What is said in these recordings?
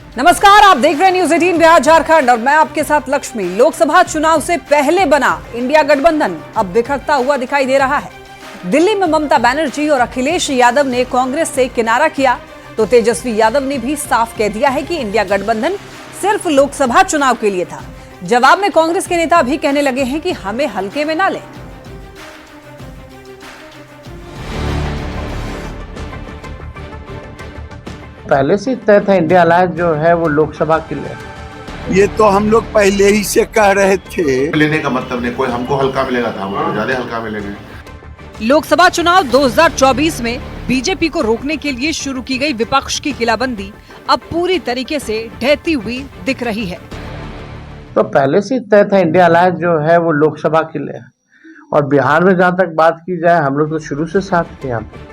नमस्कार, आप देख रहे हैं न्यूज 18 बिहार झारखंड और मैं आपके साथ लक्ष्मी। लोकसभा चुनाव से पहले बना इंडिया गठबंधन अब बिखरता हुआ दिखाई दे रहा है। दिल्ली में ममता बनर्जी और अखिलेश यादव ने कांग्रेस से किनारा किया तो तेजस्वी यादव ने भी साफ कह दिया है कि इंडिया गठबंधन सिर्फ लोकसभा चुनाव के लिए था। जवाब में कांग्रेस के नेता भी कहने लगे हैं कि हमें हल्के में ना लें। पहले से तय था इंडिया अलायंस जो है वो लोकसभा के लिए। ये तो हम लोग पहले ही से कह रहे थे। लेने का मतलब नहीं, कोई हमको हल्का मिलेगा था, हमको ज्यादा हल्का मिलेंगे। लोकसभा चुनाव 2024 में बीजेपी को रोकने के लिए शुरू की गई विपक्ष की किलाबंदी अब पूरी तरीके से ढहती हुई दिख रही है। तो पहले से तय था इंडिया अलायंस जो है वो लोकसभा के लिए, और बिहार में जहाँ तक बात की जाए हम लोग तो शुरू से साथ थे। यहाँ पे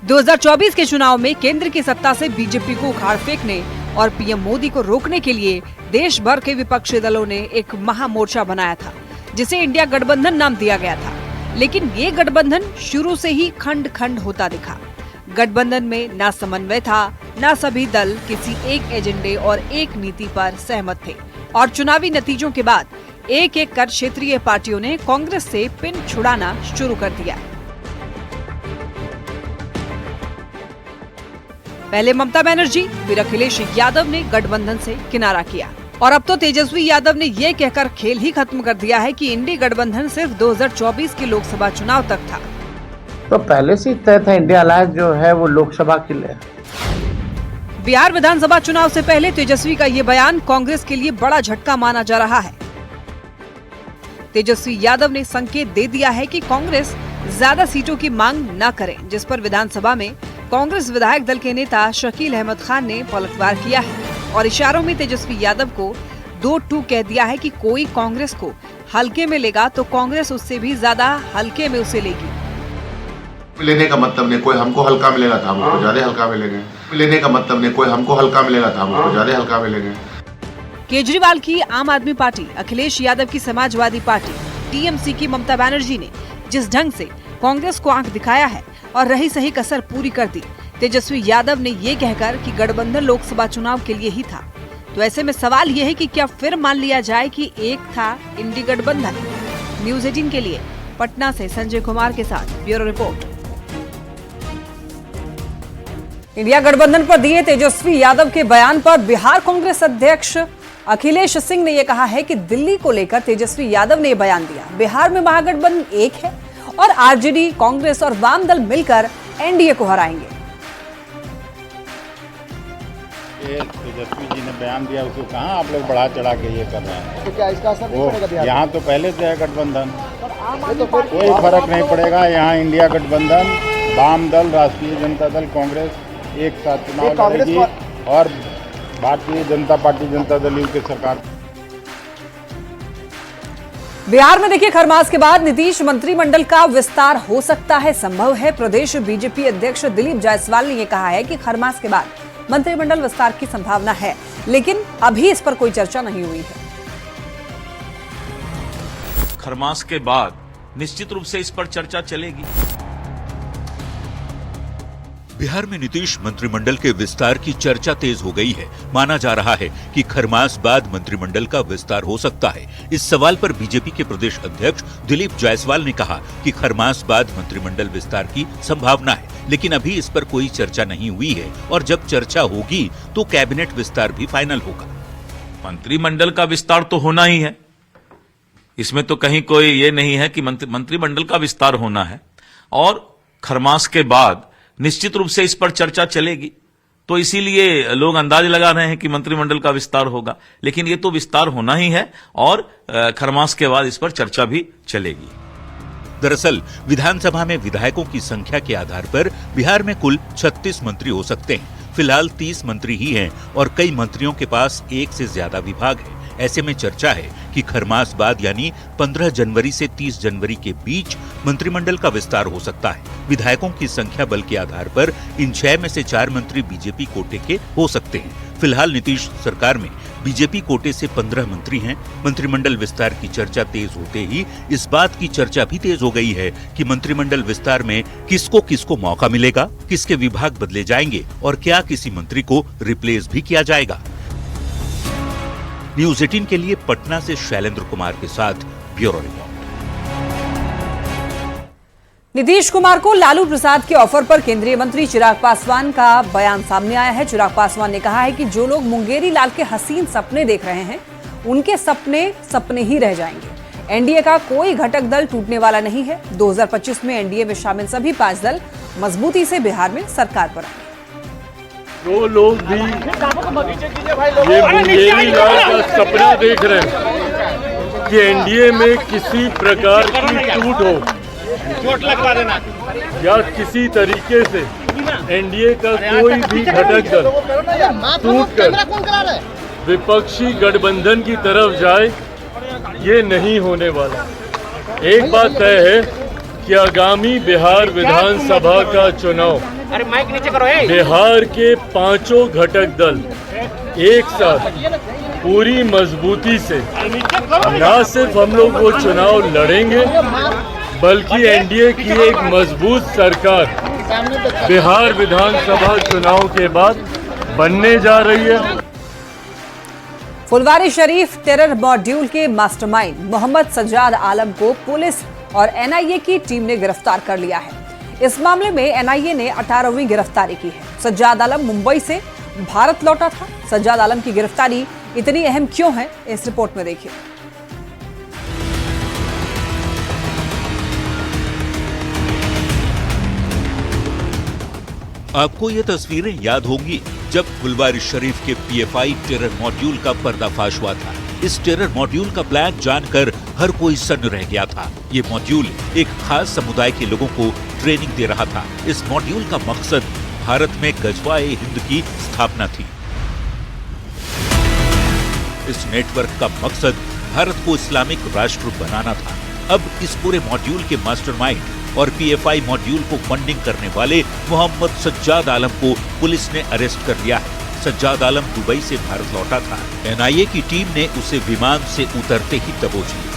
2024 के चुनाव में केंद्र की सत्ता से बीजेपी को उखाड़ फेंकने और पीएम मोदी को रोकने के लिए देश भर के विपक्षी दलों ने एक महामोर्चा बनाया था, जिसे इंडिया गठबंधन नाम दिया गया था। लेकिन ये गठबंधन शुरू से ही खंड खंड होता दिखा। गठबंधन में ना समन्वय था, ना सभी दल किसी एक एजेंडे और एक नीति पर सहमत थे, और चुनावी नतीजों के बाद एक एक कर क्षेत्रीय पार्टियों ने कांग्रेस से पिन छुड़ाना शुरू कर दिया। पहले ममता बनर्जी, फिर अखिलेश यादव ने गठबंधन से किनारा किया, और अब तो तेजस्वी यादव ने ये कहकर खेल ही खत्म कर दिया है कि इंडी गठबंधन सिर्फ 2024 के लोकसभा चुनाव तक था। तो पहले से तय था इंडिया अलायंस जो है वो लोकसभा के लिए। बिहार विधानसभा चुनाव से पहले तेजस्वी का ये बयान कांग्रेस के लिए बड़ा झटका माना जा रहा है। तेजस्वी यादव ने संकेत दे दिया है कि कांग्रेस ज्यादा सीटों की मांग न करे, जिस पर विधानसभा में कांग्रेस विधायक दल के नेता शकील अहमद खान ने पलटवार किया है और इशारों में तेजस्वी यादव को 2-2 कह दिया है कि कोई कांग्रेस को हल्के में लेगा तो कांग्रेस उससे भी ज्यादा हल्के में उसे लेगी। लेने का मतलब नहीं, कोई हमको हल्का मिलेगा था, हमको ज्यादा हल्का मिलेंगे। लेने का मतलब नहीं, कोई हमको हल्का मिलेगा था, हमको ज्यादा हल्का मिलेंगे। केजरीवाल की आम आदमी पार्टी, अखिलेश यादव की समाजवादी पार्टी, टीएमसी की ममता बनर्जी ने जिस ढंग से कांग्रेस को आंख दिखाया है और रही सही कसर पूरी कर दी, तेजस्वी यादव ने ये कहकर कि गठबंधन लोकसभा चुनाव के लिए ही था, तो ऐसे में सवाल ये है कि क्या फिर मान लिया जाए कि एक था इंडी गठबंधन। न्यूज 18 के लिए पटना से संजय कुमार के साथ ब्यूरो रिपोर्ट। इंडिया गठबंधन पर दिए तेजस्वी यादव के बयान पर बिहार कांग्रेस अध्यक्ष अखिलेश सिंह ने यह कहा है कि दिल्ली को लेकर तेजस्वी यादव ने बयान दिया। बिहार में महागठबंधन एक है और आरजेडी, कांग्रेस और वाम दल मिलकर एनडीए को हराएंगे। तेजस्वी जी ने बयान दिया, उसको कहाँ आप लोग बढ़ा चढ़ा के ये कर रहे हैं? तो क्या इसका असर नहीं पड़ेगा बिहार? यहाँ तो पहले से है गठबंधन, कोई फर्क नहीं पड़ेगा। यहाँ इंडिया गठबंधन, वाम दल, राष्ट्रीय जनता दल, कांग्रेस एक साथ चुनाव लड़ेगी और भारतीय जनता पार्टी, जनता दल की सरकार। बिहार में देखिए, खरमास के बाद नीतीश मंत्रिमंडल का विस्तार हो सकता है, संभव है। प्रदेश बीजेपी अध्यक्ष दिलीप जायसवाल ने यह कहा है कि खरमास के बाद मंत्रिमंडल विस्तार की संभावना है, लेकिन अभी इस पर कोई चर्चा नहीं हुई है। खरमास के बाद निश्चित रूप से इस पर चर्चा चलेगी। बिहार में नीतीश मंत्रिमंडल के विस्तार की चर्चा तेज हो गई है। माना जा रहा है कि खरमास बाद मंत्रिमंडल का विस्तार हो सकता है। इस सवाल पर बीजेपी के प्रदेश अध्यक्ष दिलीप जायसवाल ने कहा कि खरमास बाद मंत्रिमंडल विस्तार की संभावना है, लेकिन अभी इस पर कोई चर्चा नहीं हुई है, और जब चर्चा होगी तो कैबिनेट विस्तार भी फाइनल होगा। मंत्रिमंडल का विस्तार तो होना ही है, इसमें तो कहीं कोई ये नहीं है कि मंत्रिमंडल का विस्तार होना है, और खरमास के बाद निश्चित रूप से इस पर चर्चा चलेगी। तो इसीलिए लोग अंदाज लगा रहे हैं कि मंत्रिमंडल का विस्तार होगा, लेकिन ये तो विस्तार होना ही है और खरमास के बाद इस पर चर्चा भी चलेगी। दरअसल विधानसभा में विधायकों की संख्या के आधार पर बिहार में कुल 36 मंत्री हो सकते हैं। फिलहाल 30 मंत्री ही हैं और कई मंत्रियों के पास एक से ज्यादा विभाग है। ऐसे में चर्चा है कि खरमास बाद यानी 15 जनवरी से 30 जनवरी के बीच मंत्रिमंडल का विस्तार हो सकता है। विधायकों की संख्या बल के आधार पर इन 6 में से 4 मंत्री बीजेपी कोटे के हो सकते हैं। फिलहाल नीतीश सरकार में बीजेपी कोटे से 15 मंत्री हैं। मंत्रिमंडल विस्तार की चर्चा तेज होते ही इस बात की चर्चा भी तेज हो गई है कि मंत्रिमंडल विस्तार में किसको किसको मौका मिलेगा, किसके विभाग बदले जाएंगे और क्या किसी मंत्री को रिप्लेस भी किया जाएगा। न्यूज 18 के लिए पटना से शैलेंद्र कुमार के साथ ब्यूरो रिपोर्ट। नीतीश कुमार को लालू प्रसाद के ऑफर पर केंद्रीय मंत्री चिराग पासवान का बयान सामने आया है। चिराग पासवान ने कहा है कि जो लोग मुंगेरी लाल के हसीन सपने देख रहे हैं, उनके सपने सपने ही रह जाएंगे। एनडीए का कोई घटक दल टूटने वाला नहीं है। 2025 में एनडीए में शामिल सभी 5 दल मजबूती से बिहार में सरकार पर आएंगे। जो लोग भी ये मुंगेरी लाल का सपना देख रहे हैं कि एनडीए में किसी प्रकार की टूट हो, चोट लगवा देना या किसी तरीके से एनडीए का कोई भी घटक दल टूटकर विपक्षी गठबंधन की तरफ जाए, ये नहीं होने वाला। एक बात तय है कि आगामी बिहार विधानसभा का चुनाव बिहार के 5 घटक दल एक साथ पूरी मजबूती से न सिर्फ हम लोग वो चुनाव लड़ेंगे, बल्कि एनडीए की एक मजबूत सरकार बिहार विधानसभा चुनाव के बाद बनने जा रही है। फुलवारी शरीफ टेरर मॉड्यूल के मास्टरमाइंड मोहम्मद सज्जाद आलम को पुलिस और एनआईए की टीम ने गिरफ्तार कर लिया है। इस मामले में एनआईए ने 18वीं गिरफ्तारी की है। सज्जाद आलम मुंबई से भारत लौटा था। सज्जाद आलम की गिरफ्तारी इतनी अहम क्यों है, इस रिपोर्ट में देखिए। आपको ये तस्वीरें याद होंगी जब फुलवारी शरीफ के पीएफआई टेरर मॉड्यूल का पर्दाफाश हुआ था। इस टेरर मॉड्यूल का प्लान जानकर हर कोई सन्न रह गया था। ये मॉड्यूल एक खास समुदाय के लोगों को ट्रेनिंग दे रहा था। इस मॉड्यूल का मकसद भारत में गजवाए हिंद की स्थापना थी। इस नेटवर्क का मकसद भारत को इस्लामिक राष्ट्र बनाना था। अब इस पूरे मॉड्यूल के मास्टरमाइंड और पीएफआई मॉड्यूल को फंडिंग करने वाले मोहम्मद सज्जाद आलम को पुलिस ने अरेस्ट कर लिया है। सज्जाद आलम दुबई से भारत लौटा था। एनआईए की टीम ने उसे विमान से उतरते ही दबोच लिया।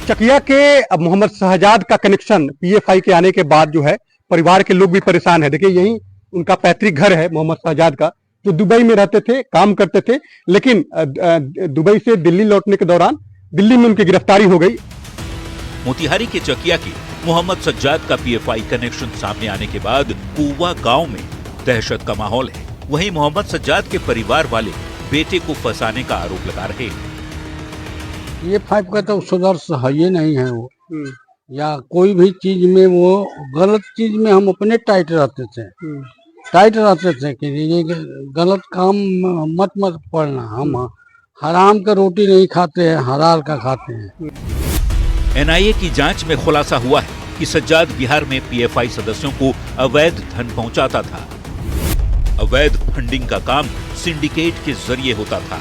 चकिया के मोहम्मद शहजाद का कनेक्शन पीएफआई के आने के बाद जो है परिवार के लोग भी परेशान है। देखिए यही उनका पैतृक घर है मोहम्मद शहजाद का, जो दुबई में रहते थे, काम करते थे, लेकिन दुबई से दिल्ली लौटने के दौरान दिल्ली में उनकी गिरफ्तारी हो गई। मोतिहारी के चकिया के मोहम्मद सज्जाद का पीएफआई कनेक्शन सामने आने के बाद कुवा गांव में दहशत का माहौल है। वहीं मोहम्मद सज्जाद के परिवार वाले बेटे को फंसाने का आरोप लगा रहे हैं। ये 5 का तो सदस्य है ही नहीं है वो, या कोई भी चीज में वो गलत चीज में हम अपने टाइट रहते थे कि ये गलत काम मत पड़ना। हम हराम का रोटी नहीं खाते हैं, हलाल का खाते हैं। एनआईए की जांच में खुलासा हुआ है कि सज्जाद बिहार में पीएफआई सदस्यों को अवैध धन पहुंचाता था। अवैध फंडिंग का काम सिंडिकेट के जरिए होता था।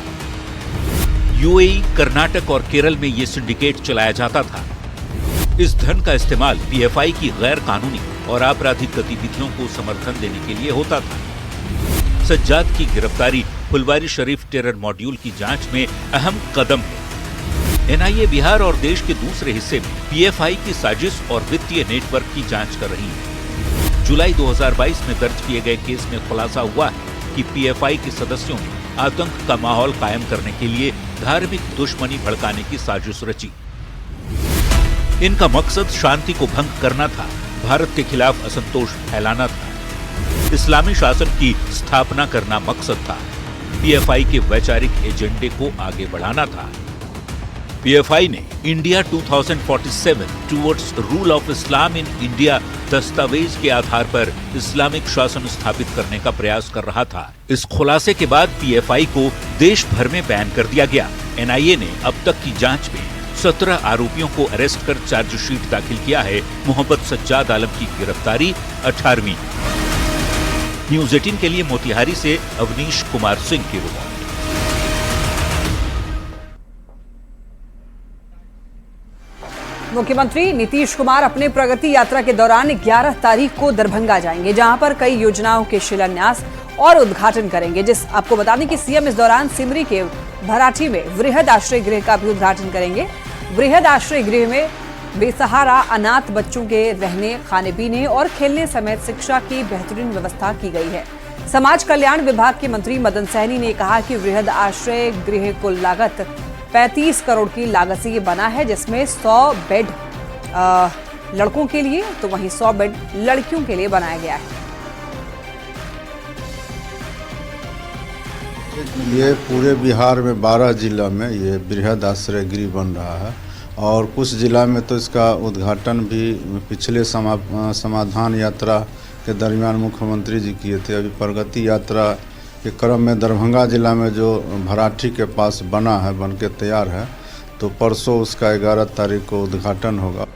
यूएई, कर्नाटक और केरल में ये सिंडिकेट चलाया जाता था। इस धन का इस्तेमाल पीएफआई की गैर कानूनी और आपराधिक गतिविधियों को समर्थन देने के लिए होता था। सज्जाद की गिरफ्तारी फुलवारी शरीफ टेरर मॉड्यूल की जांच में अहम कदम है। एनआईए बिहार और देश के दूसरे हिस्से में पीएफआई की साजिश और वित्तीय नेटवर्क की जांच कर रही है। जुलाई 2022 में दर्ज किए गए केस में खुलासा हुआ है कि पीएफआई के सदस्यों ने आतंक का माहौल कायम करने के लिए धार्मिक दुश्मनी भड़काने की साजिश रची। इनका मकसद शांति को भंग करना था, भारत के खिलाफ असंतोष फैलाना था, इस्लामी शासन की स्थापना करना मकसद था, पीएफआई के वैचारिक एजेंडे को आगे बढ़ाना था। पीएफआई ने India 2047 towards rule of Islam in India दस्तावेज के आधार पर इस्लामिक शासन स्थापित करने का प्रयास कर रहा था। इस खुलासे के बाद पीएफआई को देश भर में बैन कर दिया गया। एनआईए ने अब तक की जांच में 17 आरोपियों को अरेस्ट कर चार्जशीट दाखिल किया है। मोहम्मद सज्जाद आलम की गिरफ्तारी 18वीं। न्यूज 18 के लिए मोतिहारी से अवनीश कुमार सिंह की रिपोर्ट। मुख्यमंत्री नीतीश कुमार अपने प्रगति यात्रा के दौरान 11 तारीख को दरभंगा जाएंगे, जहां पर कई योजनाओं के शिलान्यास और उद्घाटन करेंगे। आपको बता दें कि सीएम इस दौरान सिमरी के भराठी में वृहद आश्रय गृह का भी उद्घाटन करेंगे। वृहद आश्रय गृह में बेसहारा अनाथ बच्चों के रहने, खाने पीने और खेलने समेत शिक्षा की बेहतरीन व्यवस्था की गई है। समाज कल्याण विभाग के मंत्री मदन सहनी ने कहा कि वृहद आश्रय गृह कुल लागत 35 करोड़ की लागत से ये बना है, जिसमें 100 बेड लड़कों के लिए तो वहीं 100 बेड लड़कियों के लिए बनाया गया है। ये पूरे बिहार में 12 जिला में ये वृहद आश्रय गृह बन रहा है और कुछ जिला में तो इसका उद्घाटन भी पिछले समाधान यात्रा के दरमियान मुख्यमंत्री जी किए थे। अभी प्रगति यात्रा के क्रम में दरभंगा जिला में जो भराठी के पास बना है, बन के तैयार है, तो परसों उसका 11 तारीख को उद्घाटन होगा।